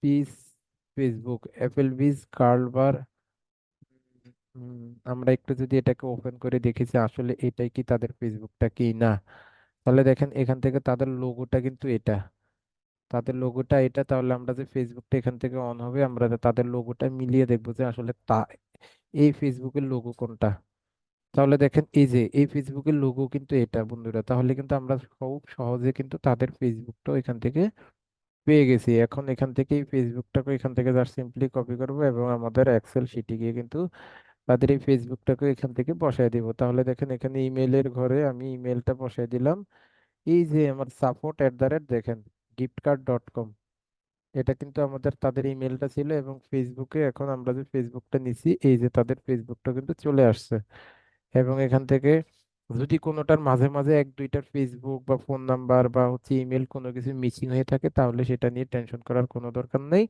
Piece Facebook, Apple বিজ কার্লবার। উম, আমরা একটু যদি এটাকে ওপেন করে দেখি যে আসলে এটাই কি তাদের ফেসবুকটা কি না, তাহলে দেখেন এখান থেকে তাদের লোগোটা কিন্তু এটা, তাদের লোগোটা এটা। তাহলে আমরা যে ফেসবুকটা এখান থেকে অন হবে, আমরা তাদের লোগোটা মিলিয়ে দেখবো যে আসলে এই ফেসবুকের লোগো কোনটা। তাহলে দেখেন এই যে এই ফেসবুকের লোগো কিন্তু এটা বন্ধুরা, তাহলে কিন্তু আমরা খুব সহজে কিন্তু তাদের ফেসবুকটাও এখান থেকে পেয়ে গেছি। এখন এখান থেকে এই ফেসবুকটাকে এখান থেকে জাস্ট সিম্পলি কপি করবো এবং আমাদের এক্সেল শিটে গিয়ে কিন্তু তাদের এই ফেসবুকটাকে এখান থেকে বসায় দিব। তাহলে দেখেন এখানে ইমেলের ঘরে আমি ইমেলটা বসায় দিলাম। এই যে আমার support@, দেখেন giftcard.com, এটা কিন্তু আমাদের তাদের ইমেলটা ছিল। এবং ফেসবুকে এখন আমরা যে ফেসবুকটা নিছি, এই যে তাদের ফেসবুকটা কিন্তু চলে আসছে। এবং এখান থেকে যদি কোনোটার মাঝে মাঝে এক দুইটার ফেসবুক বা ফোন নাম্বার বা হচ্ছে ইমেল কোনো কিছু মিসিং হয়ে থাকে, তাহলে সেটা নিয়ে টেনশন করার কোনো দরকার নেই,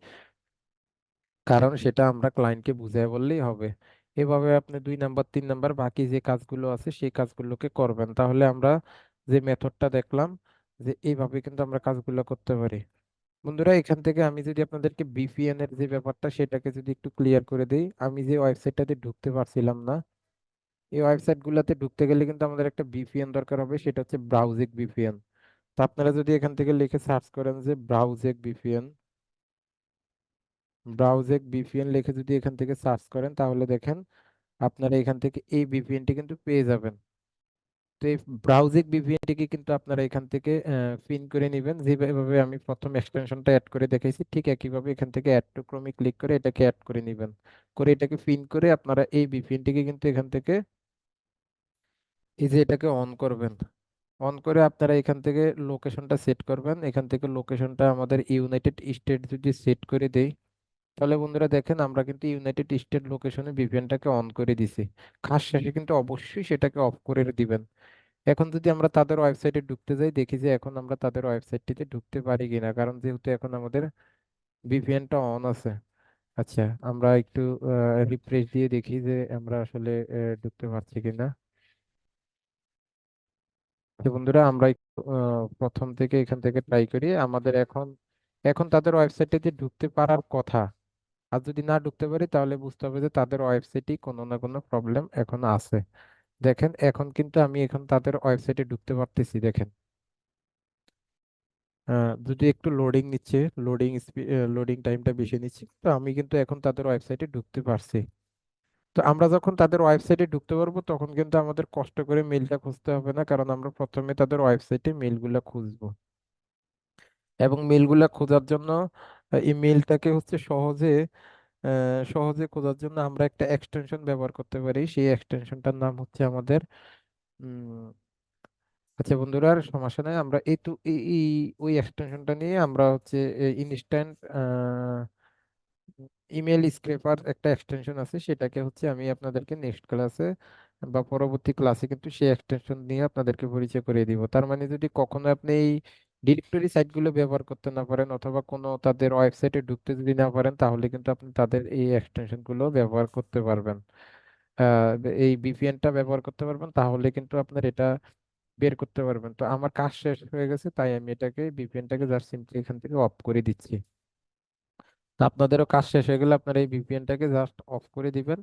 কারণ সেটা আমরা ক্লায়েন্টকে বুঝিয়ে বললেই হবে। এভাবে আপনি 2 নাম্বার 3 নাম্বার বাকি যে কাজগুলো আছে সেই কাজগুলোকে করবেন। তাহলে আমরা যে মেথডটা দেখলাম, যে এইভাবে কিন্তু আমরা কাজগুলো করতে পারি। বন্ধুরা এখান থেকে আমি যদি আপনাদেরকে ভিপিএন এর যে ব্যাপারটা সেটাকে যদি একটু ক্লিয়ার করে দিই, আমি যে ওয়েবসাইটটাতে ঢুকতে পারছিলাম না, এই ওয়েবসাইট গুলাতে ঢুকতে গেলে কিন্তু আমাদের একটা ভিপিএন দরকার হবে, সেটা হচ্ছে ব্রাউজিং ভিপিএন। তো আপনারা যদি এখান থেকে লিখে সার্চ করেন যে ব্রাউজিং ভিপিএন, ব্রাউজিং ভিপিএন লিখে যদি এখান থেকে সার্চ করেন, তাহলে দেখেন আপনারা এখান থেকে এই ভিপিএনটি কিন্তু পেয়ে যাবেন। তো এই ব্রাউজিং ভিপিএনটিকে কিন্তু আপনারা এখান থেকে পিন করে নেবেন, যেভাবে আমি প্রথম এক্সটেনশনটা অ্যাড করে দেখাইছি ঠিক একইভাবে এখান থেকে অ্যাড টু ক্রমে ক্লিক করে এটাকে অ্যাড করে নেবেন। করে এটাকে পিন করে আপনারা এই ভিপিএনটিকে কিন্তু এখান থেকে এই যে এটাকে অন করবেন। অন করে আপনারা এখান থেকে লোকেশনটা সেট করবেন। এখান থেকে লোকেশনটা আমাদের ইউনাইটেড স্টেট যদি সেট করে দেই, তাহলে বন্ধুরা দেখেন আমরা কিন্তু ইউনাইটেড স্টেট লোকেশনে ভিপিএনটাকে অন করে দিছি। কাজ শেষে কিন্তু অবশ্যই সেটাকে অফ করে দিবেন। এখন যদি আমরা তাদের ওয়েবসাইটে ঢুকতে যাই, দেখি যে এখন আমরা তাদের ওয়েবসাইটটিতে ঢুকতে পারি কিনা, কারণ যেহেতু এখন আমাদের ভিপিএনটা অন আছে। আচ্ছা, আমরা একটু রিফ্রেশ দিয়ে দেখি যে আমরা আসলে ঢুকতে পারছি কিনা। তো বন্ধুরা আমরা একটু প্রথম থেকে এখান থেকে ট্রাই করি। আমাদের এখন এখন তাদের ওয়েবসাইটে ঢুকতে পারার কথা। আর যদি না ঢুকতে পারি তাহলে বুঝতে হবে যে তাদের ওয়েবসাইটে কোনো না কোনো প্রবলেম এখন আছে। দেখেন এখন কিন্তু আমি এখন তাদের ওয়েবসাইটে ঢুকতে পারতেছি, দেখেন যদি একটু লোডিং নিচ্ছে, লোডিং লোডিং টাইমটা বেশি নিচ্ছে, তো আমি কিন্তু এখন তাদের ওয়েবসাইটে ঢুকতে পারছি। তো আমরা যখন তাদের ওয়েবসাইটে ঢুকতে পারবো তখন কিন্তু আমাদের কষ্ট করে মেইলটা খুঁজতে হবে না, কারণ আমরা প্রথমে তাদের ওয়েবসাইটে মেইলগুলো খুঁজবো। এবং মেইলগুলা খোঁজার জন্য এই মেইলটাকে হচ্ছে সহজে খোঁজার জন্য আমরা একটা এক্সটেনশন ব্যবহার করতে পারি। সেই এক্সটেনশনটার নাম হচ্ছে আমাদের উম, আচ্ছা বন্ধুরা আর সমস্যা নাই, আমরা এই তো ওই এক্সটেনশনটা নিয়ে আমরা হচ্ছে ইনস্ট্যান্ট ইমেল স্ক্রেপার একটা এক্সটেনশন আছে, সেটাকে হচ্ছে আমি আপনাদেরকে নেক্সট ক্লাসে বা পরবর্তী ক্লাসে কিন্তু সেই এক্সটেনশন নিয়ে আপনাদেরকে পরিচয় করিয়ে দিব। তার মানে যদি কখনো আপনি এই ডিরেক্টরি সাইটগুলো ব্যবহার করতে না পারেন অথবা কোনো তাদের ওয়েবসাইটে ঢুকতে যদি না পারেন, তাহলে কিন্তু আপনি তাদের এই এক্সটেনশন গুলো ব্যবহার করতে পারবেন। আহ, এই ভিপিএনটা ব্যবহার করতে পারবেন, তাহলে কিন্তু আপনার এটা বের করতে পারবেন। তো আমার কাজ শেষ হয়ে গেছে, তাই আমি এটাকে ভিপিএনটাকে জাস্ট সিম্পলি এখান থেকে অফ করে দিচ্ছি। তো আপনাদেরও কাজ শেষ হয়ে গেলে আপনারা এই ভিপিএনটাকে জাস্ট অফ করে দিবেন।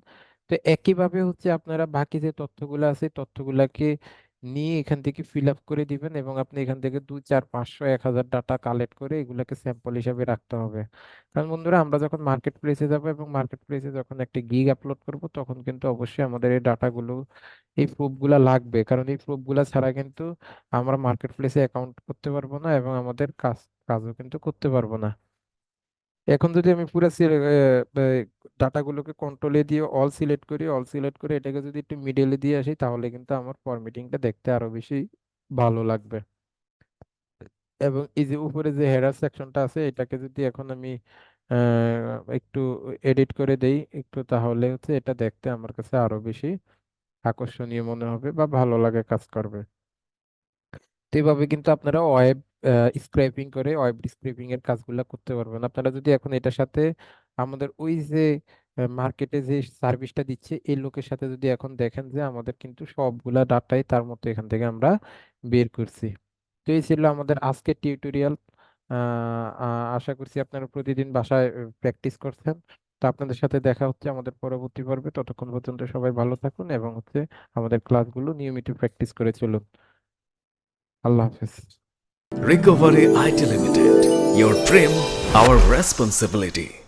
তো একইভাবে হচ্ছে আপনারা বাকি যে তথ্যগুলো আছে তথ্যগুলাকে নিয়ে এখান থেকে ফিল আপ করে দিবেন, এবং আপনি এখান থেকে 2 4 500 1000 ডাটা কালেক্ট করে এগুলাকে স্যাম্পল হিসাবে রাখতে হবে। কারণ বন্ধুরা আমরা যখন মার্কেট প্লেসে যাবো এবং মার্কেট প্লেসে যখন একটা গিগ আপলোড করব, তখন কিন্তু অবশ্যই আমাদের এই ডাটাগুলো এই প্রুফগুলা লাগবে, কারণ এই প্রুফগুলা ছাড়া কিন্তু আমরা মার্কেট প্লেসে অ্যাকাউন্ট করতে পারবো না এবং আমাদের কাজও কিন্তু করতে পারবো না। এখন যদি আমি পুরো ডাটাগুলোকে কন্ট্রোলে দিয়ে অল সিলেক্ট করি, অল সিলেক্ট করে এটাকে যদি একটু মিডলে দিয়ে আসি, তাহলে কিন্তু আমার ফরম্যাটিংটা দেখতে আরো বেশি ভালো লাগবে। এবং এই যে উপরে যে হেডার সেকশনটা আছে এটাকে যদি এখন আমি একটু এডিট করে দেই একটু, তাহলে হচ্ছে এটা দেখতে আমার কাছে আরো বেশি আকর্ষণীয় মনে হবে বা ভালো লাগে কাজ করবে। তো এইভাবে কিন্তু আপনারা ওয়েব স্ক্র্যাপিং করে ওয়েব স্ক্র্যাপিং এর কাজগুলো করতে পারবেন। আপনারা যদি এখন এটার সাথে আমাদের ওই যে মার্কেটে যে সার্ভিসটা দিচ্ছে এই লোকের সাথে যদি এখন দেখেন, যে আমাদের কিন্তু সবগুলা ডাটাই তার মতো এখান থেকে আমরা বের করছি। তো এই ছিল আমাদের আজকের টিউটোরিয়াল। আশা করছি আপনারা প্রতিদিন বাসায় প্র্যাকটিস করছেন। তো আপনাদের সাথে দেখা হচ্ছে আমাদের পরবর্তী পর্বে। ততক্ষণ পর্যন্ত সবাই ভালো থাকুন এবং হচ্ছে আমাদের ক্লাসগুলো নিয়মিত প্র্যাকটিস করে চলুন। আল্লাহ হাফেজ। Recovery IT Limited. Your dream, our responsibility.